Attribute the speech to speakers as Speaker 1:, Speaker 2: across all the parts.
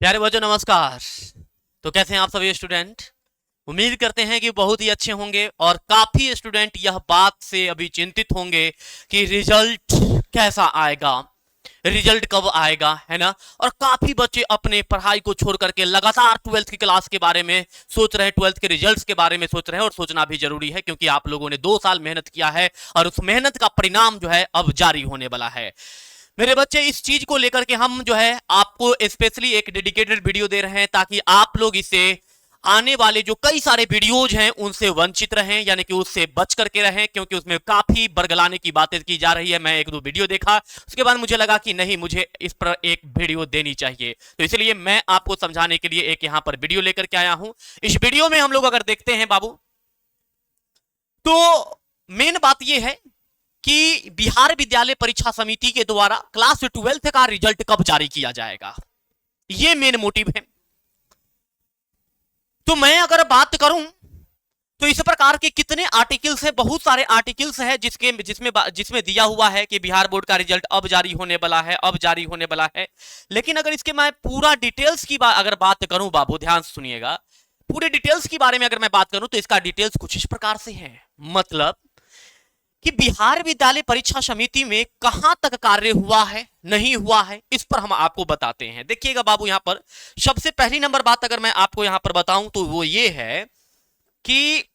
Speaker 1: प्यारे बच्चों नमस्कार। तो कैसे हैं आप सभी स्टूडेंट। उम्मीद करते हैं कि बहुत ही अच्छे होंगे और काफी स्टूडेंट यह बात से अभी चिंतित होंगे कि रिजल्ट कैसा आएगा, रिजल्ट कब आएगा, है ना। और काफी बच्चे अपने पढ़ाई को छोड़ करके लगातार ट्वेल्थ की क्लास के बारे में सोच रहे हैं, ट्वेल्थ के रिजल्ट्स के बारे में सोच रहे हैं। और सोचना भी जरूरी है क्योंकि आप लोगों ने 2 साल मेहनत किया है और उस मेहनत का परिणाम जो है अब जारी होने वाला है। मेरे बच्चे इस चीज को लेकर के हम जो है आपको स्पेशली एक डेडिकेटेड वीडियो दे रहे हैं ताकि आप लोग इसे आने वाले जो कई सारे वीडियोज हैं उनसे वंचित रहें, यानी कि उससे बच करके रहें, क्योंकि उसमें काफी बरगलाने की बातें की जा रही है। मैं एक दो वीडियो देखा, उसके बाद मुझे लगा कि नहीं, मुझे इस पर एक वीडियो देनी चाहिए, तो इसलिए मैं आपको समझाने के लिए एक यहां पर वीडियो लेकर के आया हूं। इस वीडियो में हम लोग अगर देखते हैं बाबू, तो मेन बात यह है कि बिहार विद्यालय परीक्षा समिति के द्वारा क्लास 12th का रिजल्ट कब जारी किया जाएगा, यह मेन मोटिव है। तो मैं अगर बात करूं तो इस प्रकार के कितने आर्टिकल्स हैं, बहुत सारे आर्टिकल्स हैं जिसके जिसमें जिसमें दिया हुआ है कि बिहार बोर्ड का रिजल्ट अब जारी होने वाला है, अब जारी होने वाला है। लेकिन अगर इसके मैं पूरा डिटेल्स की अगर बात करूं बाबू, ध्यान से सुनिएगा, पूरे डिटेल्स के बारे में अगर मैं बात करूं तो इसका डिटेल्स कुछ इस प्रकार से है। मतलब कि बिहार विद्यालय परीक्षा समिति में कहां तक कार्य हुआ है, नहीं हुआ है, इस पर हम आपको बताते हैं। देखिएगा बाबू, यहां पर सबसे पहली नंबर बात अगर मैं आपको यहां पर बताऊं तो वो ये है कि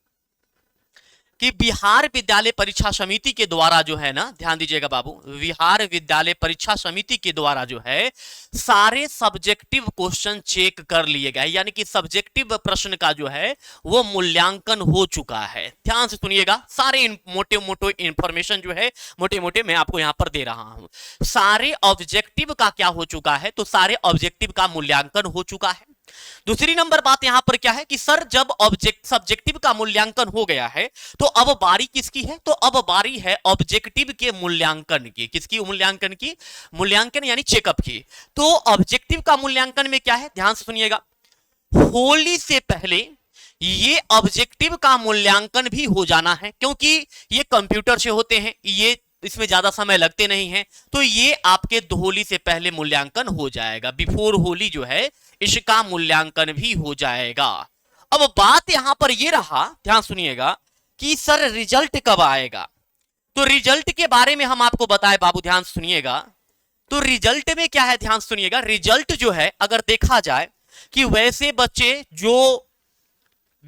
Speaker 1: बिहार विद्यालय परीक्षा समिति के द्वारा जो है ना, ध्यान दीजिएगा बाबू, बिहार विद्यालय परीक्षा समिति के द्वारा जो है सारे सब्जेक्टिव क्वेश्चन चेक कर लिए गए, यानी कि सब्जेक्टिव प्रश्न का जो है वो मूल्यांकन हो चुका है। ध्यान से सुनिएगा, सारे मोटे मोटे इंफॉर्मेशन जो है मोटे मोटे मैं आपको यहां पर दे रहा हूं। सारे ऑब्जेक्टिव का क्या हो चुका है, तो सारे ऑब्जेक्टिव का मूल्यांकन हो चुका है। दूसरी नंबर बात यहां पर क्या है कि सर जब ऑब्जेक्ट सब्जेक्टिव का मूल्यांकन हो गया है तो अब बारी किसकी है, तो अब बारी है ऑब्जेक्टिव के मूल्यांकन की। किसकी मूल्यांकन की, मूल्यांकन यानी चेकअप की। तो ऑब्जेक्टिव का मूल्यांकन में क्या है, ध्यान से सुनिएगा, होली से पहले ये ऑब्जेक्टिव का मूल्यांकन भी हो जाना है, क्योंकि ये कंप्यूटर से होते हैं, ये इसमें ज्यादा समय लगते नहीं है, तो ये आपके होली से पहले मूल्यांकन हो जाएगा। बिफोर होली जो है इसका मूल्यांकन भी हो जाएगा। अब बात यहां पर यह रहा, ध्यान सुनिएगा, कि सर रिजल्ट कब आएगा। तो रिजल्ट के बारे में हम आपको बताएं बाबू, ध्यान सुनिएगा। तो रिजल्ट में क्या है, ध्यान सुनिएगा, रिजल्ट जो है अगर देखा जाए कि वैसे बच्चे जो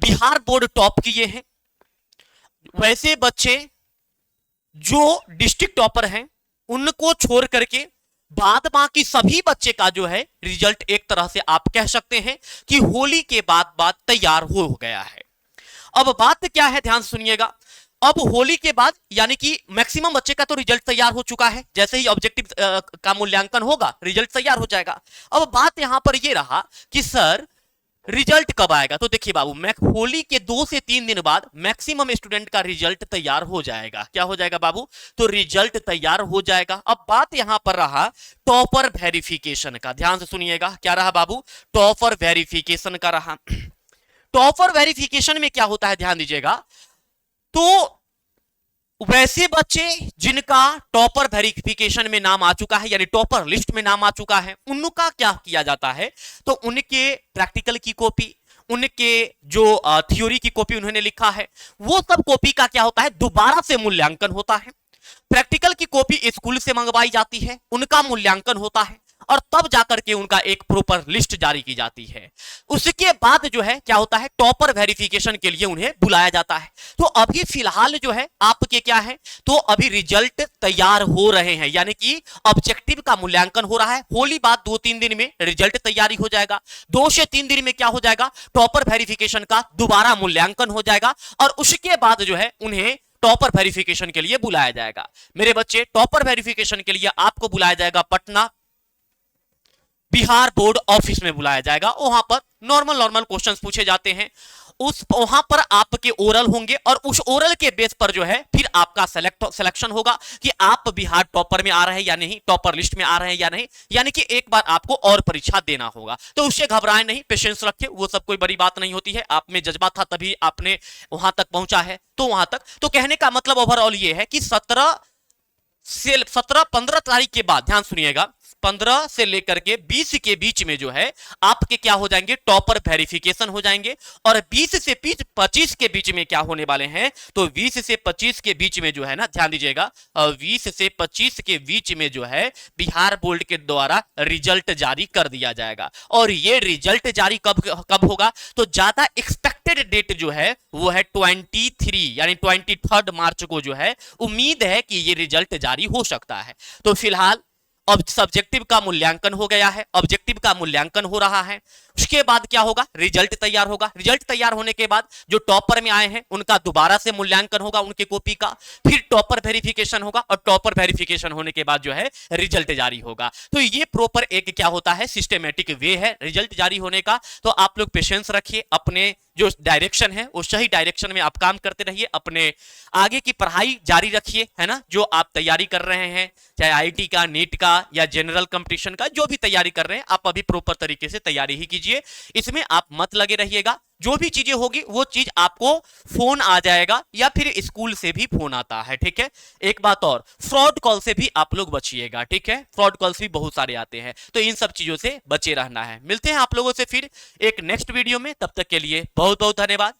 Speaker 1: बिहार बोर्ड टॉप किए हैं, वैसे बच्चे जो डिस्ट्रिक्ट टॉपर हैं, उनको छोड़ करके बाद बाकी सभी बच्चे का जो है रिजल्ट एक तरह से आप कह सकते हैं कि होली के बाद तैयार हो गया है। अब बात क्या है, ध्यान सुनिएगा, अब होली के बाद यानी कि मैक्सिमम बच्चे का तो रिजल्ट तैयार हो चुका है, जैसे ही ऑब्जेक्टिव का मूल्यांकन होगा रिजल्ट तैयार हो जाएगा। अब बात यहां पर यह रहा कि सर रिजल्ट कब आएगा। तो देखिए बाबू, होली के 2 से 3 दिन बाद मैक्सिमम स्टूडेंट का रिजल्ट तैयार हो जाएगा। क्या हो जाएगा बाबू, तो रिजल्ट तैयार हो जाएगा। अब बात यहां पर रहा टॉपर वेरिफिकेशन का, ध्यान से सुनिएगा, क्या रहा बाबू, टॉपर वेरिफिकेशन का रहा। टॉपर वेरिफिकेशन में क्या होता है, ध्यान दीजिएगा, तो वैसे बच्चे जिनका टॉपर वेरिफिकेशन में नाम आ चुका है, यानी टॉपर लिस्ट में नाम आ चुका है, उनका क्या किया जाता है, तो उनके प्रैक्टिकल की कॉपी, उनके जो थ्योरी की कॉपी उन्होंने लिखा है, वो सब कॉपी का क्या होता है, दोबारा से मूल्यांकन होता है। प्रैक्टिकल की कॉपी स्कूल से मंगवाई जाती है, उनका मूल्यांकन होता है, और तब जाकर के उनका एक प्रॉपर लिस्ट जारी की जाती है। उसके बाद जो है क्या होता है, टॉपर वेरिफिकेशन के लिए उन्हें बुलाया जाता है। तो अभी फिलहाल जो है आपके क्या है, तो अभी रिजल्ट तैयार हो रहे हैं, यानी कि ऑब्जेक्टिव का मूल्यांकन हो रहा है। होली बाद 2-3 दिन में रिजल्ट तैयारी हो जाएगा, 2 से 3 दिन में क्या हो जाएगा, टॉपर वेरिफिकेशन का दोबारा मूल्यांकन हो जाएगा, और उसके बाद जो है उन्हें टॉपर वेरिफिकेशन के लिए बुलाया जाएगा। मेरे बच्चे, टॉपर वेरिफिकेशन के लिए आपको बुलाया जाएगा पटना बिहार बोर्ड ऑफिस में बुलाया जाएगा। वहां पर नॉर्मल नॉर्मल क्वेश्चंस पूछे जाते हैं, उस वहां पर आपके ओरल होंगे, और उस ओरल के बेस पर जो है फिर आपका सिलेक्शन होगा कि आप बिहार टॉपर में आ रहे हैं या नहीं, टॉपर लिस्ट में आ रहे हैं या नहीं, यानी कि एक बार आपको और परीक्षा देना होगा। तो उससे घबराएं नहीं, पेशेंस रखें, वो सब कोई बड़ी बात नहीं होती है। आप में जज्बा था तभी आपने वहां तक पहुंचा है, तो वहां तक, तो कहने का मतलब ओवरऑल ये है कि 17 से 17-15 तारीख के बाद, ध्यान सुनिएगा, 15 से लेकर के 20 के बीच में जो है आपके क्या हो जाएंगे, टॉपर वेरिफिकेशन हो जाएंगे। और 20 से 25 के बीच में क्या होने वाले हैं, तो 20 से 25 के बीच में जो है ना, ध्यान दीजिएगा, 20 से 25 के बीच में जो है बिहार बोर्ड के द्वारा रिजल्ट जारी कर दिया जाएगा। और ये रिजल्ट जारी कब कब होगा, तो ज्यादा एक्सपेक्टेड डेट जो है वो है 23 यानी 23 मार्च को जो है उम्मीद है कि ये रिजल्ट जारी हो सकता है। तो फिलहाल अब सब्जेक्टिव का मूल्यांकन हो गया है, ऑब्जेक्टिव का मूल्यांकन हो रहा है। उसके बाद क्या होगा, रिजल्ट तैयार होगा। रिजल्ट तैयार होने के बाद जो टॉपर में आए हैं उनका दोबारा से मूल्यांकन होगा उनके कॉपी का, फिर टॉपर वेरिफिकेशन होगा, और टॉपर वेरिफिकेशन होने के बाद जो है रिजल्ट जारी होगा। तो ये प्रॉपर एक क्या होता है, सिस्टमेटिक वे है रिजल्ट जारी होने का। तो आप लोग पेशेंस रखिए, अपने जो डायरेक्शन है उस सही डायरेक्शन में आप काम करते रहिए, अपने आगे की पढ़ाई जारी रखिए, है ना। जो आप तैयारी कर रहे हैं, चाहे आईटी का, नीट का या जनरल कंपटीशन का, जो भी तैयारी कर रहे हैं आप अभी प्रॉपर तरीके से तैयारी ही कीजिए, इसमें आप मत लगे रहिएगा। जो भी चीजें होगी वो चीज आपको फोन आ जाएगा या फिर स्कूल से भी फोन आता है, ठीक है। एक बात और, फ्रॉड कॉल से भी आप लोग बचिएगा, ठीक है। फ्रॉड कॉल्स भी बहुत सारे आते हैं, तो इन सब चीजों से बचे रहना है। मिलते हैं आप लोगों से फिर एक नेक्स्ट वीडियो में, तब तक के लिए बहुत बहुत धन्यवाद।